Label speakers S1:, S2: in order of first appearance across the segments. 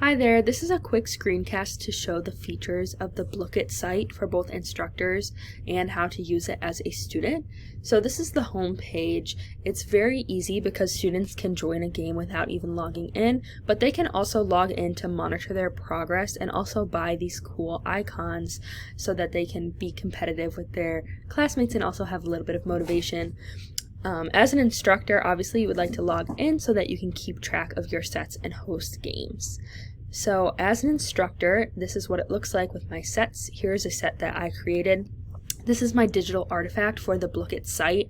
S1: Hi there, this is a quick screencast to show the features of the Blooket site for both instructors and how to use it as a student. So this is the home page. It's very easy because students can join a game without even logging in, but they can also log in to monitor their progress and also buy these cool icons so that they can be competitive with their classmates and also have a little bit of motivation. As an instructor, obviously you would like to log in so that you can keep track of your sets and host games. So as an instructor, this is what it looks like with my sets. Here's a set that I created. This is my digital artifact for the Blooket site.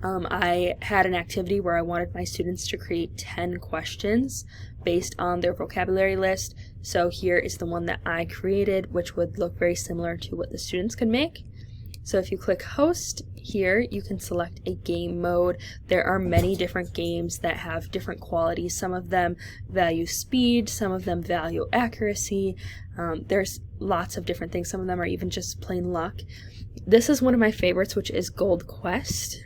S1: I had an activity where I wanted my students to create 10 questions based on their vocabulary list. So here is the one that I created, which would look very similar to what the students could make. So if you click host here, you can select a game mode. There are many different games that have different qualities. Some of them value speed, some of them value accuracy. There's lots of different things. Some of them are even just plain luck. This is one of my favorites, which is Gold Quest.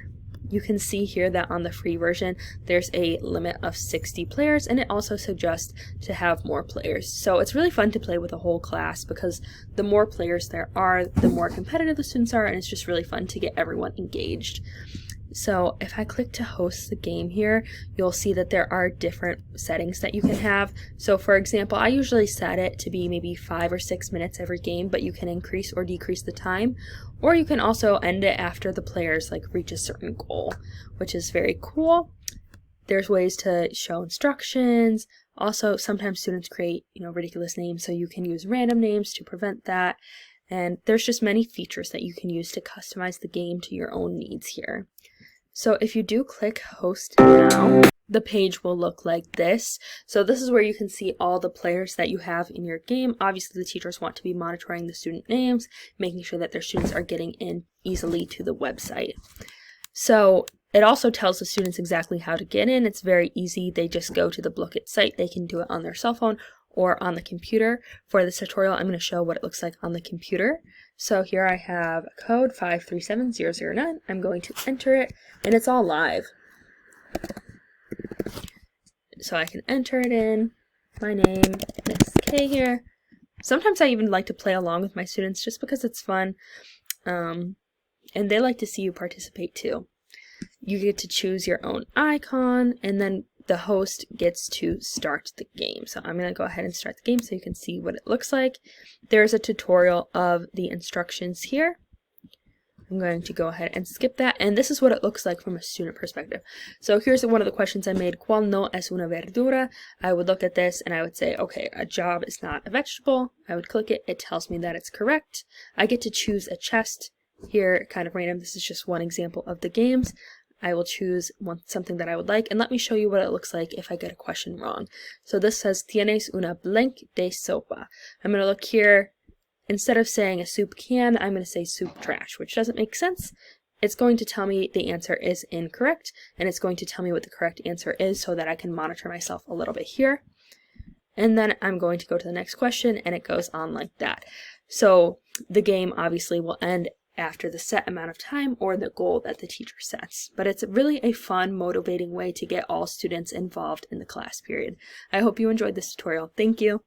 S1: You can see here that on the free version, there's a limit of 60 players, and it also suggests to have more players. So it's really fun to play with a whole class because the more players there are, the more competitive the students are, and it's just really fun to get everyone engaged. So if I click to host the game here, you'll see that there are different settings that you can have. So for example, I usually set it to be maybe 5 or 6 minutes every game, but you can increase or decrease the time, or you can also end it after the players reach a certain goal, which is very cool. There's ways to show instructions. Also, sometimes students create, ridiculous names, so you can use random names to prevent that. And there's just many features that you can use to customize the game to your own needs here. So if you do click host now, the page will look like this. So this is where you can see all the players that you have in your game. Obviously the teachers want to be monitoring the student names, making sure that their students are getting in easily to the website. So it also tells the students exactly how to get in. It's very easy. They just go to the Blooket site. They can do it on their cell phone or on the computer. For this tutorial, I'm going to show what it looks like on the computer. So here I have a code 537009. I'm going to enter it, and it's all live. So I can enter it in, my name, Miss K here. Sometimes I even like to play along with my students just because it's fun, and they like to see you participate too. You get to choose your own icon, and then the host gets to start the game. So I'm going to go ahead and start the game so you can see what it looks like. There's a tutorial of the instructions here. I'm going to go ahead and skip that, and this is what it looks like from a student perspective. So here's one of the questions I made. ¿Cuál no es una verdura? I would look at this and I would say, okay, a job is not a vegetable. I would click it. It tells me that it's correct. I get to choose a chest here, kind of random. This is just one example of the games. I will choose something that I would like, and let me show you what it looks like if I get a question wrong. So this says, ¿Tienes una blank de sopa? I'm going to look here. Instead of saying a soup can, I'm going to say soup trash, which doesn't make sense. It's going to tell me the answer is incorrect, and it's going to tell me what the correct answer is so that I can monitor myself a little bit here. And then I'm going to go to the next question, and it goes on like that. So the game obviously will end after the set amount of time or the goal that the teacher sets. But it's really a fun, motivating way to get all students involved in the class period. I hope you enjoyed this tutorial. Thank you.